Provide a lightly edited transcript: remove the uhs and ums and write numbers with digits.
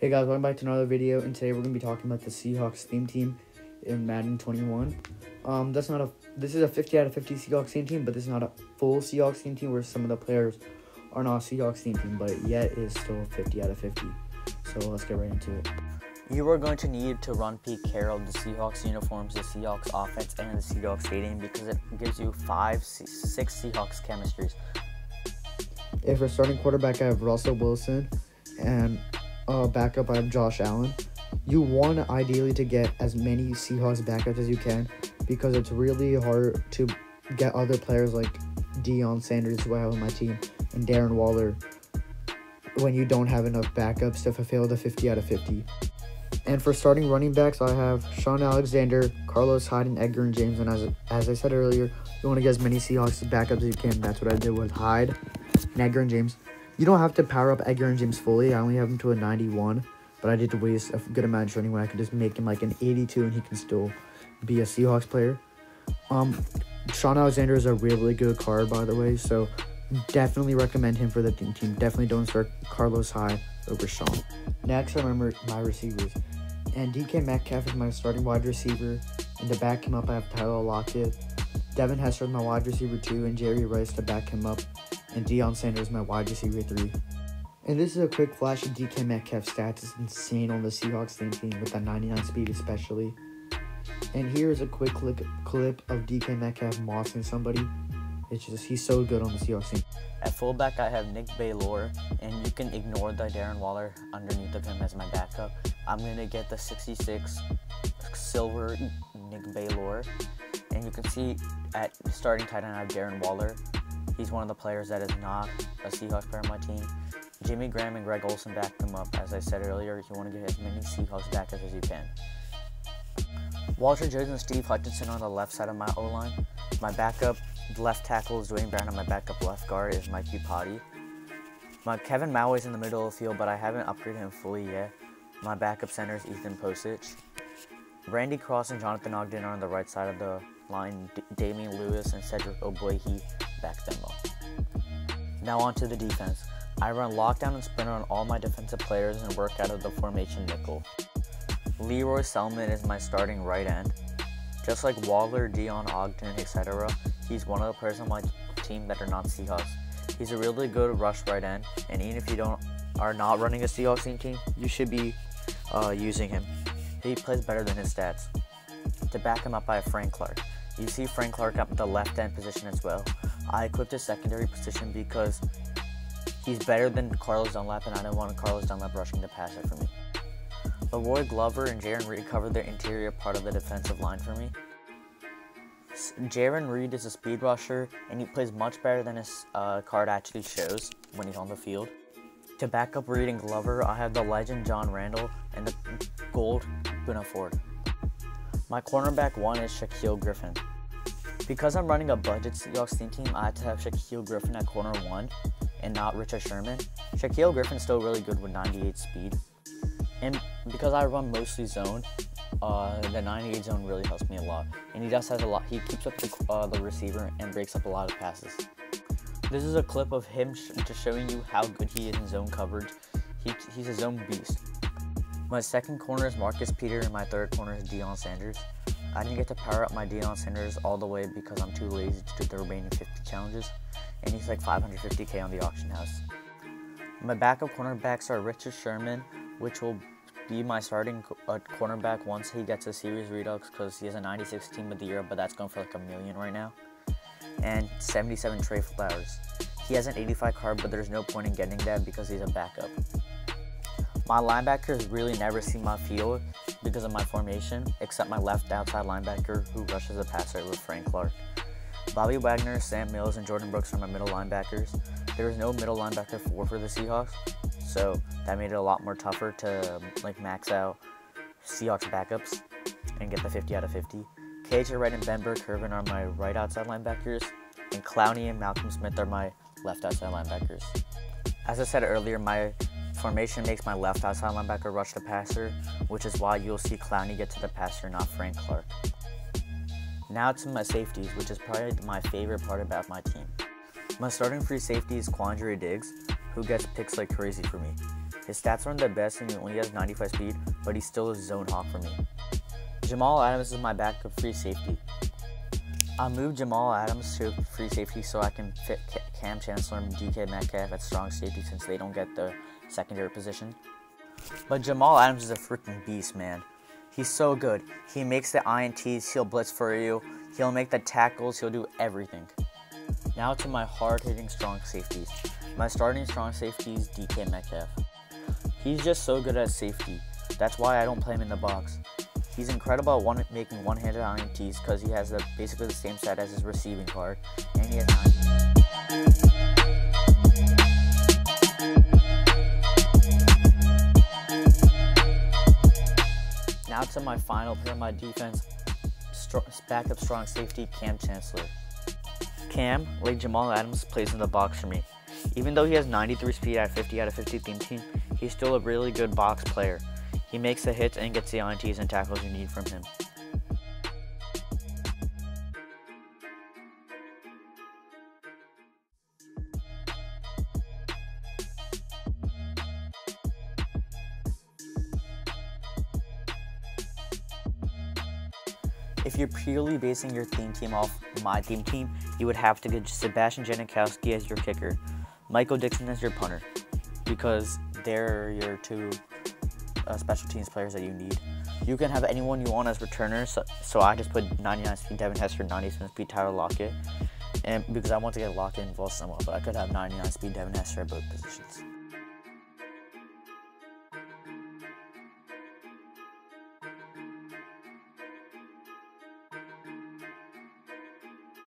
Hey guys, welcome back to another video, and today we're going to be talking about the Seahawks theme team in Madden 21. This is a 50 out of 50 Seahawks theme team, but this is not a full Seahawks theme team where some of the players are not a Seahawks theme team, but yet is still 50 out of 50. So let's get right into it. You are going to need to run Pete Carroll, the Seahawks uniforms, the Seahawks offense, and the Seahawks stadium because it gives you 6 Seahawks chemistries. If for starting quarterback, I have Russell Wilson, and backup, I have Josh Allen. You want ideally to get as many Seahawks backups as you can because it's really hard to get other players like Deion Sanders, who I have on my team, and Darren Waller when you don't have enough backups to fulfill the 50 out of 50. And for starting running backs, I have Sean Alexander, Carlos Hyde, and Edgar and James. And as I said earlier, you want to get as many Seahawks backups as you can. That's what I did with Hyde and Edgar and James. You don't have to power up Edgar and James fully. I only have him to a 91, but I did waste a good amount of training when I could just make him like an 82 and he can still be a Seahawks player. Sean Alexander is a really good card, by the way, so definitely recommend him for the team. Definitely don't start Carlos Hyde over Sean. Next, I remember my receivers. And DK Metcalf is my starting wide receiver. And to back him up, I have Tyler Lockett. Devin Hester is my wide receiver 2, and Jerry Rice to back him up. And Deion Sanders, my wide receiver 3. And this is a quick flash of DK Metcalf's stats. It's insane on the Seahawks theme team with that 99 speed especially. And here's a quick clip of DK Metcalf mossing somebody. It's just, he's so good on the Seahawks team. At fullback, I have Nick Baylor, and you can ignore the Darren Waller underneath of him as my backup. I'm going to get the 66 silver Nick Baylor. And you can see at starting tight end, I have Darren Waller. He's one of the players that is not a Seahawks player on my team. Jimmy Graham and Greg Olsen back them up. As I said earlier, you want to get as many Seahawks backups as you can. Walter Jones and Steve Hutchinson on the left side of my O-line. My backup left tackle is Dwayne Brown, and my backup left guard is Mike Bupati. My Kevin Maui is in the middle of the field, but I haven't upgraded him fully yet. My backup center is Ethan Posich. Randy Cross and Jonathan Ogden are on the right side of the line. Damian Lewis and Cedric Ogbuehi back them up. Now on to the defense. I run lockdown and sprinter on all my defensive players and work out of the formation nickel. Leroy Selman is my starting right end. Just like Waller, Deion, Ogden, etc., he's one of the players on my team that are not Seahawks. He's a really good rush right end, and even if you are not running a Seahawks team, you should be using him. He plays better than his stats. To back him up, I have Frank Clark. You see Frank Clark at the left end position as well. I equipped his secondary position because he's better than Carlos Dunlap, and I don't want Carlos Dunlap rushing the passer for me. Leroy Glover and Jaron Reed cover the interior part of the defensive line for me. Jaron Reed is a speed rusher, and he plays much better than his card actually shows when he's on the field. To back up Reed and Glover, I have the legend John Randall and the gold Buna Ford. My cornerback 1 is Shaquille Griffin. Because I'm running a budget Seahawks theme team, I had to have Shaquille Griffin at corner 1 and not Richard Sherman. Shaquille Griffin's still really good with 98 speed. And because I run mostly zone, the 98 zone really helps me a lot. And he just has a lot. He keeps up the receiver and breaks up a lot of passes. This is a clip of him just showing you how good he is in zone coverage. He's a zone beast. My second corner is Marcus Peter, and my third corner is Deion Sanders. I didn't get to power up my Deion Sanders all the way because I'm too lazy to do the remaining 50 challenges, and he's like 550k on the auction house. My backup cornerbacks are Richard Sherman, which will be my starting cornerback once he gets a series redux because he has a 96 team of the year, but that's going for like $1 million right now. And 77 Trey Flowers. He has an 85 card, but there's no point in getting that because he's a backup. My linebackers really never see my field because of my formation, except my left outside linebacker who rushes the passer with Frank Clark. Bobby Wagner, Sam Mills, and Jordan Brooks are my middle linebackers. There is no middle linebacker 4 for the Seahawks, so that made it a lot more tougher to max out Seahawks backups and get the 50 out of 50. KJ Wright and Ben Burke-Kirven are my right outside linebackers, and Clowney and Malcolm Smith are my left outside linebackers. As I said earlier, my formation makes my left outside linebacker rush the passer, which is why you'll see Clowney get to the passer, not Frank Clark. Now to my safeties, which is probably my favorite part about my team. My starting free safety is Quandre Diggs, who gets picks like crazy for me. His stats aren't the best and he only has 95 speed, but he's still a zone hawk for me. Jamal Adams is my backup free safety. I moved Jamal Adams to free safety so I can fit Cam Chancellor and DK Metcalf at strong safety since they don't get the secondary position. But Jamal Adams is a freaking beast, man. He's so good. He makes the INTs, he'll blitz for you, he'll make the tackles, he'll do everything. Now to my hard-hitting strong safeties. My starting strong safety is DK Metcalf. He's just so good at safety. That's why I don't play him in the box. He's incredible at making one-handed INTs because he has basically the same stat as his receiving card, and he has 9. Now to my final player on my defense, backup strong safety, Cam Chancellor. Cam, like Jamal Adams, plays in the box for me. Even though he has 93 speed at 50 out of 50 theme team, he's still a really good box player. He makes the hits and gets the INTs and tackles you need from him. If you're purely basing your theme team off my theme team, you would have to get Sebastian Janikowski as your kicker, Michael Dixon as your punter, because they're your two special teams players that you need. You can have anyone you want as returners, so I just put 99 speed Devin Hester, 97 speed Tyler Lockett, and because I want to get Lockett involved somewhat, but I could have 99 speed Devin Hester at both positions.